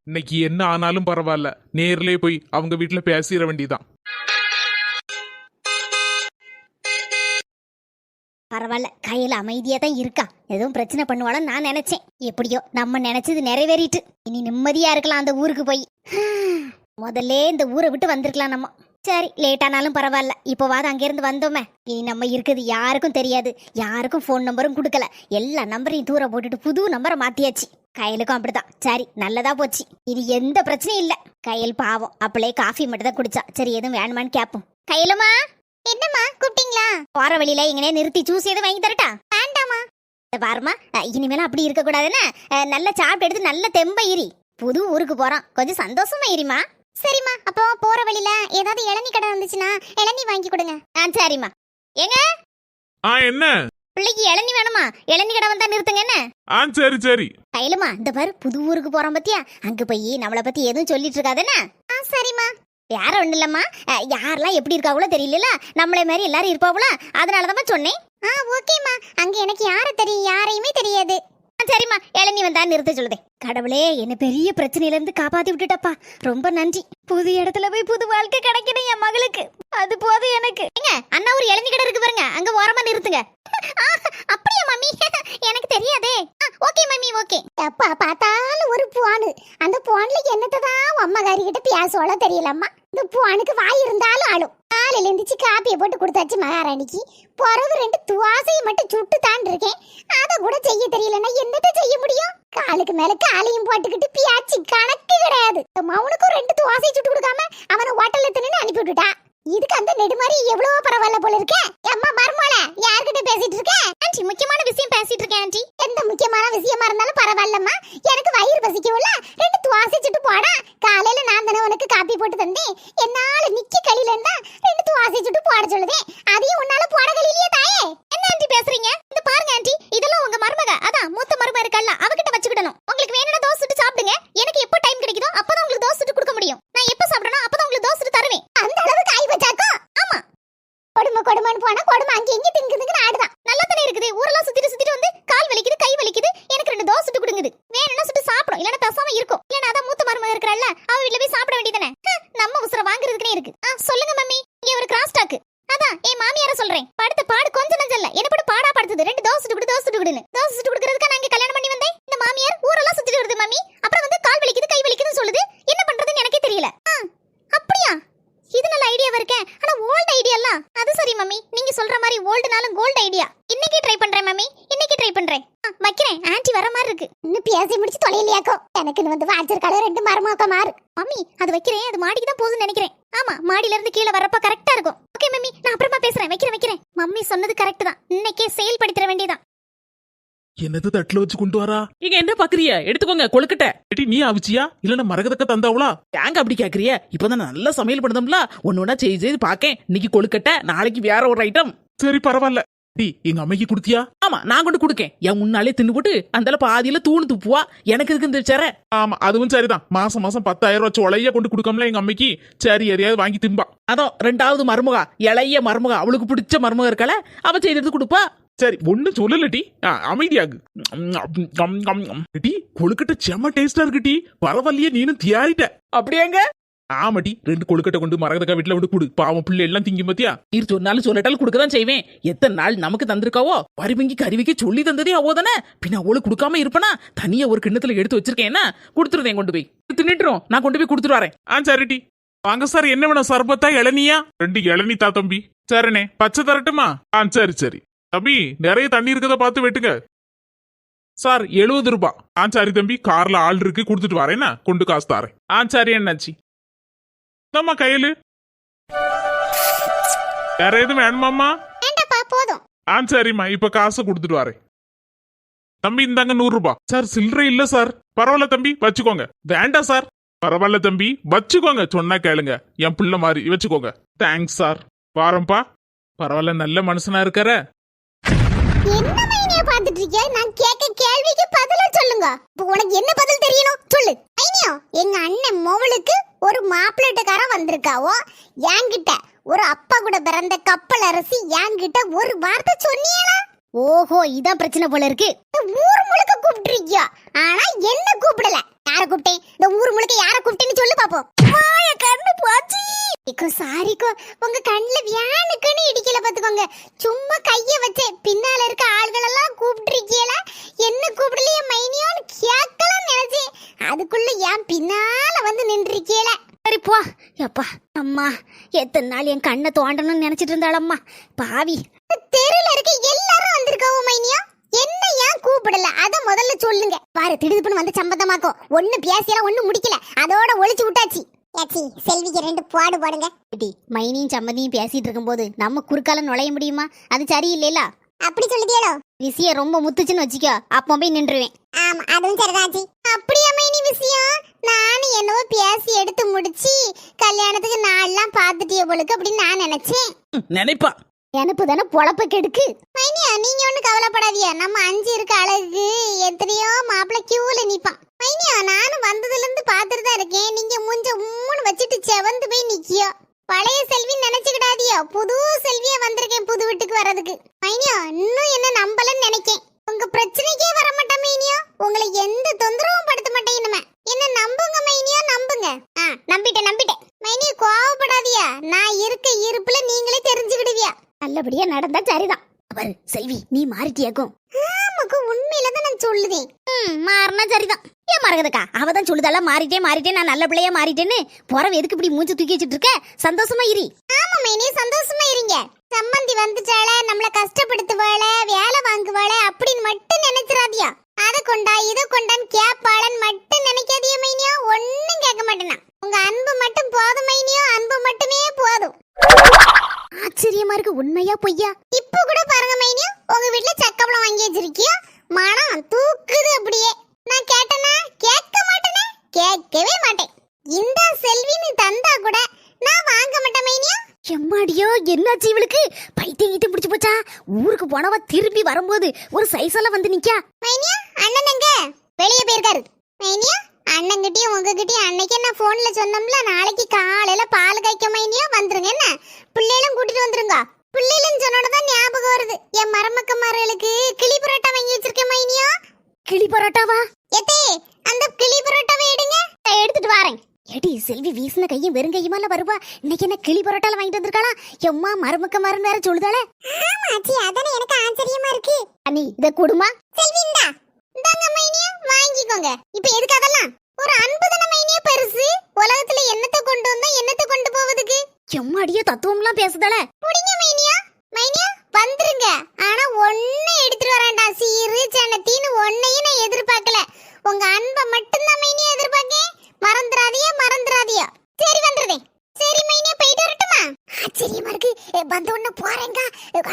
இன்னைக்கு என்ன ஆனாலும் பரவாயில்ல, நேர்லயே போய் அவங்க வீட்டுல பேசிட வேண்டியதான். பரவாயில்ல, கையில அமைதியா தான் இருக்கா. எதுவும் பிரச்சனை பண்ணுவாலும் நான் நினைச்சேன். எப்படியோ நம்ம நினைச்சது நிறைவேறிட்டு இனி நிம்மதியா இருக்கலாம் அந்த ஊருக்கு போய். முதல்ல இந்த ஊரை விட்டு வந்திருக்கலாம் நம்ம. சரி, லேட் ஆனாலும் பரவாயில்ல, இப்போவாது அங்கிருந்து வந்தோமே. இனி நம்ம இருக்குது யாருக்கும் தெரியாது. யாருக்கும் ஃபோன் நம்பரும் கொடுக்கல. எல்லா நம்பரையும் தூர போட்டுட்டு புது நம்பரை மாத்தியாச்சு. கையலுக்கும் அப்படிதான். சரி, நல்லதா போச்சு. இனி எந்த பிரச்சனையும் இல்ல. கையல் பாவம் அப்பளே காஃபி மட்டும் தான் குடிச்சா. சரி, எதுவும் வேணுமான்னு கேப்போம். கையலுமா, என்னம்மா கூப்பிட்டீங்களா? போற வழியில எங்கனே நிறுத்தி ஜூஸ் எதுவும் வாங்கி தரட்டா? வேண்டாமா. பாருமா, இனிமேல அப்படி இருக்க கூடாதுன்னு நல்ல சாப்பிட்டு எடுத்து நல்ல தெம்ப இரி. புது ஊருக்கு போறோம், கொஞ்சம் சந்தோஷமா இருமா. சரிம்மா, அப்போ போற வழியில ஏதாவது இளநீ கடை வந்துச்சுன்னா இளநீ வாங்கி கொடுங்க. சரிம்மா. ஏங்க, என்ன பிள்ளைக்கு இளநீ வேணுமா? இளநீ கடை வந்தா நிறுத்துங்க. என்ன? சரி சரி. கையிலுமா, இந்த பாரு புது ஊருக்கு போறோம் பத்தியா, அங்க போய் நம்மளை பத்தி எதுவும் சொல்லிட்டு இருக்காதுன்னு. சரிம்மா. யார ஒண்ணு இல்லம்மா, யாரெல்லாம் எப்படி இருக்காங்களோ தெரியல, நம்மளே மாதிரி எல்லாரும் இருப்பாங்களா, அதனாலதான் சொன்னேன். ஓகேம்மா. அங்க எனக்கு யார தெரியும்? யாரையுமே தெரியாது. சரிம்மா, இளநீ வந்தா நிறுத்த சொல்லுதே. கடவுளே, என்ன பெரிய பிரச்சனையில இருந்து காப்பாத்தி விட்டுட்டப்பா, ரொம்ப நன்றி. புது இடத்துல போய் புது வாழ்க்கை கிடைக்கணும் என் மகளுக்கு, அது போதும் எனக்கு. ஏங்க, அண்ணா ஒரு இளநீ கடை இருக்கு பாருங்க, அங்க ஓரமா நிறுத்துங்க. அப்படியா மம்மி? எனக்கு தெரியாதே. Okay mummy, okay. அப்பா பார்த்தாலும் ஒரு புவானு, அந்த புவான்ல என்னதான் அம்மாக்காரி கிட்ட பேசுவாளோ தெரியலம்மா. இந்த புவானுக்கு வாய் இருந்தாலும் ஆளும். காலையில எழுந்திரிச்சு காப்பியை போட்டு கொடுத்தாச்சு மகாராணிக்கு. பிறகு 2 துவாசையை மட்டும் சுட்டு தான் இருக்கேன். அதை கூட செய்ய தெரியலன்னா என்னத்த செய்ய முடியும்? காலுக்கு மேல காலையும் போட்டுக்கிட்டு பியாச்சு கணக்கு கிடையாது. மவுனுக்கும் 2 துவாசையை சுட்டு கொடுக்காம அவனை ஹோட்டல்ல தின்னு அனுப்பி விட்டுட்டா. இதுக்கு அந்த நெடுமாரி எவ்வளவு பரவாயில்ல போல இருக்கே. அம்மா மர்மோல, யார்கிட்ட பேசிட்டு இருக்க? ஆண்டி, முக்கியமான விஷயம் பேசிட்டு இருக்கேன் ஆண்டி. எந்த முக்கியமான விஷயமா இருந்தாலும் பரவாயில்லம்மா, எனக்கு வயிறு பசிக்கும்ல. 2 துவாசை சுட்டு போடா. காலையில நான் தானே உனக்கு காப்பி போட்டு தந்தேன். என்னால நிக்க களியில இருந்தா 2 துவாசை சுட்டு போட சொல்லுதே. அதையும் உன்னால போட களியிலேயே தாயே. என்ன ஆண்டி பேசுறீங்க? இந்த பாருங்க ஆண்டி, இதெல்லாம் உங்க மருமக, அதான் மூத்த மருமக இருக்கல்ல, அவகிட்ட வச்சுக்கிடணும். உங்களுக்கு வேணும்னா தோசை சுட்டு சாப்பிடுங்க. எனக்கு எப்போ டைம் கிடைக்குதோ அப்பதான் உங்களுக்கு தோசை சுட்டு கொடுக்க முடியும். நான் எப்ப சாப்பிடணும் அப்பதான் உங்களுக்கு தோசை சுட்டு தருவேன். அந்த அளவுக்கு ஆயி வச்சாக்கோ? ஆமா. கொடுமைன்னு போனா கொடுமை அங்க இங்க திங்குதுங்க ஆடுதான். நல்லா தானே இருக்குது. ஊரெல்லாம் சுத்திட்டு வந்து கால் வலிக்குது, கை வலிக்குது, எனக்கு 2 தோசை சுட்டு கொடுங்குது. வேணும்னா சுட்டு சாப்பிடும், இல்லன்னா பேசாம இருக்கும். இல்லன்னா அதான் மூத்த மருமக இருக்கறல்ல, அவ வீட்ல போய் சாப்பிட வேண்டியதானே. நம்ம உசுர வாங்குறதுக்குனே இருக்கு. சொல்லுங்க மம்மி, இங்க ஒரு கிராஸ் டாக். அதான் என் மாமியார சொல்றேன். படுத்த பாடு கொஞ்சம் நஞ்சம் இல்ல, என்ன போட்டு பாடா படுத்துது. 2 தோசை சுட்டுடுன்னு. தோசை சுட்டு கொடுக்கறதுக்கு நான் இங்க கல்யாணம் பண்ணி வந்தேன். இந்த மாமியார் ஊரெல்லாம் சுத்திட்டு வருது மம்மி. அப்புறம் வந்து கால் வலிக்குது, கை வலிக்குதுன்னு சொல்லுது. என்ன பண்றதுன்னு எனக்கே தெரியல. அப்படியா? இது நல்ல ஐடியாவா இருக்கே. ஆனா ஓல்ட் ஐடியால. அது சரி மம்மி, நீங்க சொல்ற மாதிரி ஓல்டுனாலும் கோல்ட் ஐடியா. இன்னைக்கு ட்ரை பண்றேன் மம்மி, இன்னைக்கு ட்ரை பண்றேன். வைக்கிறேன். ஆன்ட்டி வர மாதிரி இருக்கு. இன்னும் பேசி முடிச்சு தொலைலையாக்கோ. எனக்கு வந்து வாச்சிருக்கால 2 மரமாக்க மாறு. மம்மி, அது வைக்கிறேன். அது மாடிக்கு தான் போகுதுன்னு நினைக்கிறேன். ஆமா, மாடியில இருந்து கீழே வரப்ப கரெக்டா இருக்கும். ஓகே மம்மி, நான் அப்புறமா பேசுறேன். வைக்கிறேன். மம்மி சொன்னது கரெக்ட் தான். இன்னைக்கே செயல்படுத்திட வேண்டியதான். என்னது தட்டுல வச்சு கொண்டு வரா? இங்க என்ன பாக்குறிய? எடுத்துக்கோங்க கொழுக்கட்ட. நீ அவிச்சியா இல்லன்னா மரகதக்க தந்தாவளா? ஏங்க அப்படி கேக்குறிய? இப்பதான் நல்லா சமையல் பண்ணதம்ல, ஒன்னொன்னா செய்து பாக்கேன். இன்னைக்கு கொழுக்கட்ட, நாளைக்கு வேற ஒரு ஐட்டம். சரி பரவாயில்ல. எங்க அம்மைக்கு குடுத்தியா? ஆமா, நான் கொண்டு குடுக்கேன். என் முன்னாலே தின்னு போட்டு அந்த பாதியில தூணு துப்புவா. எனக்கு இருக்கு இந்த சேர. ஆமா, அதுவும் சரிதான். மாசம் 10,000 ரூபாய் உலைய கொண்டு குடுக்கம்ல எங்க அம்மைக்கு. சரி, எதையாவது வாங்கி திம்பா. அதான் 2வது மருமகா, இளைய மருமகா, அவளுக்கு பிடிச்ச மருமக இருக்கல, அவ செய்து கொடுப்பா. சரி, ஒண்ணு சொல்லலட்டி, அமைதியாகு. கொழுக்கட்டை செம்ம டேஸ்டா இருக்குட்டி. பரவாயில்லையே, நீனும் தியாரிட்ட. அப்படியாங்க? ஆமாட்டி, 2 கொழுக்கட்டை கொண்டு மரகதக்கா வீட்டுல விட்டு கொடு. பாவம் பிள்ளை எல்லாம் திங்கும் பத்தியா. நீர் சொன்னாலும் சொல்லட்டாலும் கொடுக்கதான் செய்வேன். எத்தனை நாள் நமக்கு தந்திருக்காவோ. பரிவங்கி கருவிக்கு சொல்லி தந்ததே அவோ தானே. பின்ன அவளுக்கு கொடுக்காம இருப்பனா? தனியா ஒரு கிண்ணத்துல எடுத்து வச்சிருக்கேன். கொடுத்துருந்தேன், கொண்டு போய் தின்னுட்டுரும். நான் கொண்டு போய் கொடுத்துட்டு வரேன். சரிட்டி. வாங்க சார், என்ன வேணும்? சர்பத்தா இளநியா? 2 இளநீ தா தம்பி. சரிண்ணே, பச்சை தரட்டுமா? சரி தம்பி, நிறைய தண்ணி இருக்கத பார்த்து வெட்டுங்க. சார் 70 ரூபாய். சரி தம்பி, கார்ல ஆள் இருக்கு, கொடுத்துட்டு வரேன்னா கொண்டு காசு தாரேன். சரி என்னாச்சு? தம்மா கையில வேற எதுவும் வேணுமாம்மா? போதும். சரிம்மா, இப்ப காசை கொடுத்துட்டு வரேன். தம்பி இந்தாங்க 100 ரூபாய். சார் சில்லறை இல்ல சார். பரவாயில்ல தம்பி, வச்சுக்கோங்க. வேண்டாம் சார். பரவாயில்ல தம்பி, வச்சுக்கோங்க. சொன்னா கேளுங்க, என் பிள்ளை மாதிரி வச்சுக்கோங்க. Thanks sir. வாரம்பா. பரவாயில்ல, நல்ல மனுஷனா இருக்கற. என்ன மைனியா பாத்துட்டு இருக்க? நான் கேட்க கேள்விக்கு பதில சொல்லுங்க. உனக்கு என்ன பதில் தெரியணும் சொல்லு. மைனியா, எங்க அண்ணன் மோவலுக்கு ஒரு மாப்பிள்ளட்டக்காரன் வந்திருக்காவோ. என்கிட்ட ஒரு அப்பா கூட பிறந்த கப்பல் அரசி என்கிட்ட ஒரு வார்த்தை சொன்னியலா? ஓஹோ, இதான் பிரச்சனை போல இருக்கு. ஊர் முழுக்க கூப்பிட்டுருக்கியா, ஆனா என்ன கூப்பிடல. யார கூப்பிட்டேன்? இந்த ஊர் முழுக்க யார கூப்பிட்டேன்னு சொல்லு பாப்போம். வாய கண்ணு போச்சு. இக்கோ சாரிக்கோ, உங்க கண்ணுல வியானுக்குன்னு இடிக்கல பாத்துக்கோங்க. சும்மா கைய வச்சே பின்னால இருக்க ஆள்கள் எல்லாம் கூப்பிட்டுருக்கீல, என்ன கூப்பிடலையே மைனியோன்னு கேட்கலாம் நினைச்சேன். அதுக்குள்ள ஏன் பின்னால வந்து நின்றுருக்கீல. சரி போ. அப்பா அம்மா, எத்தனை நாள் என் கண்ணை தோண்டணும்னு நினைச்சிட்டு இருந்தாளம்மா பாவி. தெருல இருக்க எல்லாரும் வந்திருக்காவோ மைனியா, என்ன ஏன் கூப்பிடல அத முதல்ல சொல்லுங்க. பாரு திடுதுப்புன்னு வந்து சம்பந்தமாக்கும். ஒண்ணு பேசியல ஒண்ணு முடிக்கல, அதோட ஒளிச்சு விட்டாச்சு. ஏச்சி செல்விக்கு 2 பாடு பாடுங்க. மைனியும் சம்மந்தியும் பேசிட்டு இருக்கும்போது நம்ம குறுக்கால நுழைய முடியுமா? அது சரியில்லைல. அப்படி சொல்லுதியோ? விஷயம் ரொம்ப முத்துச்சுன்னு வச்சுக்கோ, அப்போ போய் நின்றுவேன். ஆமா அதுவும் சரிதாச்சி. அப்படியே மைனி விஷயம் நானும் என்னவோ பேசி எடுத்து முடிச்சு கல்யாணத்துக்கு நாள்லாம் பாத்துட்டிய போலுக்கு அப்படின்னு நான் நினைச்சேன். நினைப்பா எனக்கு தானே பொழப்ப கெடுக்கு. மைனியா நீங்க ஒண்ணு கவலைப்படாதியா, நம்ம 5 இருக்க அழகு எத்தனையோ மாப்பிள்ள கியூல நிப்பான். மைனியா நானும் வந்ததுல இருந்து பாத்துட்டு தான் இருக்கேன். நீங்க மூஞ்ச உம்முன்னு வச்சுட்டு செவந்து போய் நிக்கியோ. பழைய செல்வி நினைச்சுக்கிடாதியோ, புது செல்வியா வந்திருக்கேன் புது வீட்டுக்கு வர்றதுக்கு. மைனியா இன்னும் என்ன நம்பலன்னு நினைக்கேன். உங்க பிரச்சனைக்கே வர மாட்டேன் மைனியா, உங்களை எந்த தொந்தரவும் படுத்த மாட்டேன். இனிமே என்ன நம்புங்க மைனியா, நம்புங்க. நம்பிட்டேன் மைனியா, கோவப்படாதியா. நான் இருக்க இருப்புல நீங்களே தெரிஞ்சுக்கிடுவியா. நல்லபடியா நடந்தா சரிதான். பாரு செல்வி, நீ மாறிட்டியாக்கும். ஆமாக்கு உண்மையில தான் நான் சொல்லுதேன். மாறினா சரிதான். ஏன் மறக்குதுக்கா, அவதான் சொல்லுதால மாறிட்டேன் நான் நல்ல பிள்ளையா மாறிட்டேன்னு. போறவ எதுக்கு இப்படி மூஞ்சி தூக்கி வச்சுட்டு இருக்க? சந்தோஷமா இரு. ஆமா மைனி சந்தோஷமா இருங்க. சம்பந்தி வந்துட்டாள, நம்மள கஷ்டப்படுத்துவாள, வேலை வாங்குவாள அப்படின்னு மட்டும் நினைச்சிராதியா. அத கொண்டா இத கொண்டான்னு கேப்பாளன்னு மட்டும் நினைக்காதிய மைனியா. ஒன்னும் கேட்க மாட்டேனா. உங்க அன்பு மட்டும் போதும் மைனியா, அன்பு மட்டுமே போதும். ஆச்சரியமா இருக்கு, உண்மையா பொய்யா? இப்ப கூட பாருங்க மைனியா, உங்க வீட்ல சக்கப்பளம் வாங்கி வச்சிருக்கியா, மனம் தூக்குது அப்படியே. நான் கேட்டனா கேட்க மாட்டேனே, கேட்கவே மாட்டேன். இந்த செல்வின்னு தந்தா கூட நான் வாங்க மாட்டேன் மைனியா. எம்மாடியோ என்னாச்சு இவளுக்கு? பைத்தியம் கிட்ட பிடிச்சு போச்சா? ஊருக்கு போனவ திரும்பி வரும்போது ஒரு சைஸெல்லாம் வந்து நிக்கா. மைனியா அண்ணன் எங்க? வெளியே போயிருக்காரு. மைனியா அண்ணங்கிட்டயும் உங்ககிட்டயும் அன்னைக்கு நான் போன்ல சொன்னோம்ல, நாளைக்கு காலையில பால் காய்க்க மைனியா வந்துருங்க. என்ன பிள்ளைகளும் கூட்டிட்டு வந்துருங்க. பிள்ளைகளும் சொன்னோடதான் ஞாபகம் வருது, என் மருமக்கமார்களுக்கு கிளி பரோட்டா வாங்கி வச்சிருக்கேன் மைனியா. கிளி பரோட்டாவா? எத்தே அந்த கிளி பரோட்டாவை எடுங்க. எடுத்துட்டு வரேன். ஏடி செல்வி வீசின கையும் வெறும் கையுமால வருவா. இன்னைக்கு என்ன கிளி பரோட்டால வாங்கிட்டு வந்திருக்காளா? எம்மா மருமக்கமாரன் வேற சொல்லுதாளே. ஆமா ஆச்சி, அதானே எனக்கு ஆச்சரியமா இருக்கு. அண்ணி இத குடுமா. செல்வி இந்தாங்க மைனியா வாங்கிக்கோங்க. இப்போ எதுக்கு அதெல்லாம்? ஒரு அன்பு தான மைனியா பெருசு. உலகத்துல என்னத்தை கொண்டு வந்தா என்னத்தை கொண்டு போவதுக்கு? எம்மாடியோ தத்துவம்லாம் பேசுதாளே. புடிங்க மைனியா. மைனியா வந்துருங்க. ஆனா ஒண்ணே எடுத்துட்டு வரேன்டா, சீரு சனத்தின்னு ஒண்ணையும் நான் எதிர்பார்க்கல. உங்க அன்பை மட்டும்தான் மைனியா எதிர்பார்க்கேன். மறந்துடாதியா. சரி வந்துடுறேன். சரி மைனியா போயிட்டு வரட்டுமா? ஆச்சரியமா இருக்கு. வந்த உடனே போறேங்க.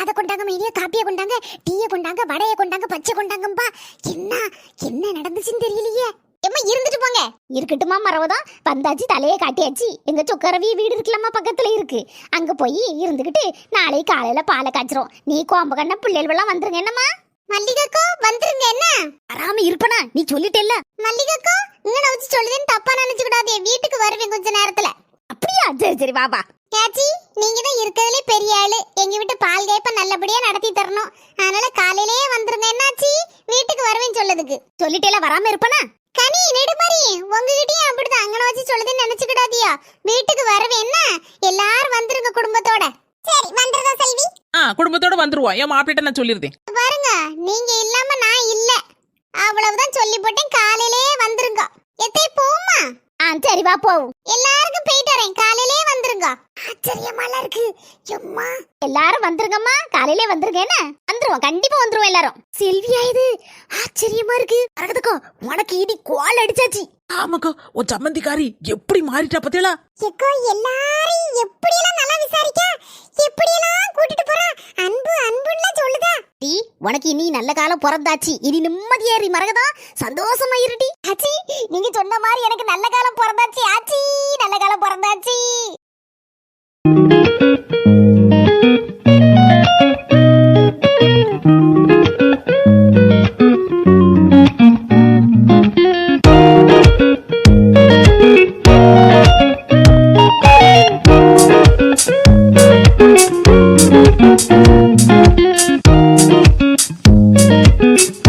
அதை கொண்டாங்க மைனியா, காப்பியை கொண்டாங்க, டீயை கொண்டாங்க, வடையை கொண்டாங்க, பச்சை கொண்டாங்கம்பா. என்ன நடந்துச்சுன்னு தெரியலையே. எம்மா இருந்துட்டு போங்க. இருக்கட்டுமா மரவதான், வந்தாச்சு தலையை காட்டியாச்சு. எங்க சொக்கரவி வீடு இருக்கலாமா பக்கத்துல இருக்கு, அங்க போய் இருந்துகிட்டு நாளைக்கு காலையில பாலை காய்ச்சிரும். நீ கோம்ப கண்ண பிள்ளைகள் வந்துருங்க. என்னம்மா மல்லிகாக்கோ வந்துருங்க. என்ன வராம இருப்பனா நீ சொல்லிட்டேல்ல. மல்லிகாக்கோ இங்க நான் வச்சு சொல்லுதேன்னு தப்பா நினைச்சுக்கூடாது. வீட்டுக்கு வருவேன் கொஞ்ச நேரத்துல. அப்படியா? சரி பாபா. ஏச்சி நீங்க தான் இருக்கிறதுலே பெரிய ஆளு, எங்க வீட்டு பால் கேப்ப நல்லபடியா நடத்தி தரணும். அதனால காலையிலேயே வந்துருங்க. என்னாச்சு? வீட்டுக்கு வருவேன்னு சொல்லதுக்கு சொல்லிட்டேல, வராம இருப்பனா? கனி நெடுமாரி உங்ககிட்டயும் அப்படிதான் அங்கன வச்சு சொல்லுதுன்னு நினைச்சுக்கிடாதியா. வீட்டுக்கு வரவே என்ன, எல்லாரும் வந்துருங்க குடும்பத்தோட. சரி வந்துருதா செல்வி? குடும்பத்தோட வந்துருவோம். என் மாப்பிள்ளைட்ட நான் சொல்லிருந்தேன். பாருங்க நீங்க இல்லாம நான் இல்ல, அவ்வளவுதான் சொல்லி போட்டேன். காலையிலேயே வந்துருங்க. எத்தே போமா? சரி வா போவோம். எல்லாருக்கும் போயிட்டு வரேன், காலையிலேயே வந்துருங்க. ஆச்சரியமால இருக்கு. எம்மா எல்லாரும் வந்துருங்கம்மா, காலையிலே வந்துருங்க. என்ன வந்துருவோம், கண்டிப்பா வந்துருவோம் எல்லாரும். செல்வியா இது ஆச்சரியமா இருக்கு. வரதுக்கோ உனக்கு இடி கோல் அடிச்சாச்சு. ஆமாக்கா, உன் சம்மந்திக்காரி எப்படி மாறிட்டா பத்தியலா? எக்கோ எல்லாரும் எப்படி எல்லாம் நல்லா விசாரிக்க, எப்படி எல்லாம் கூட்டிட்டு போறா. அன்புன்னு சொல்லுதா. டி உனக்கு இனி நல்ல காலம் பிறந்தாச்சு. இனி நிம்மதியேறி மரகதா சந்தோஷமா இருடி. ஆச்சி நீங்க சொன்ன மாதிரி எனக்கு நல்ல காலம் பிறந்தாச்சு. ஆச்சி நல்ல காலம் பிறந்தாச்சு. Thank you.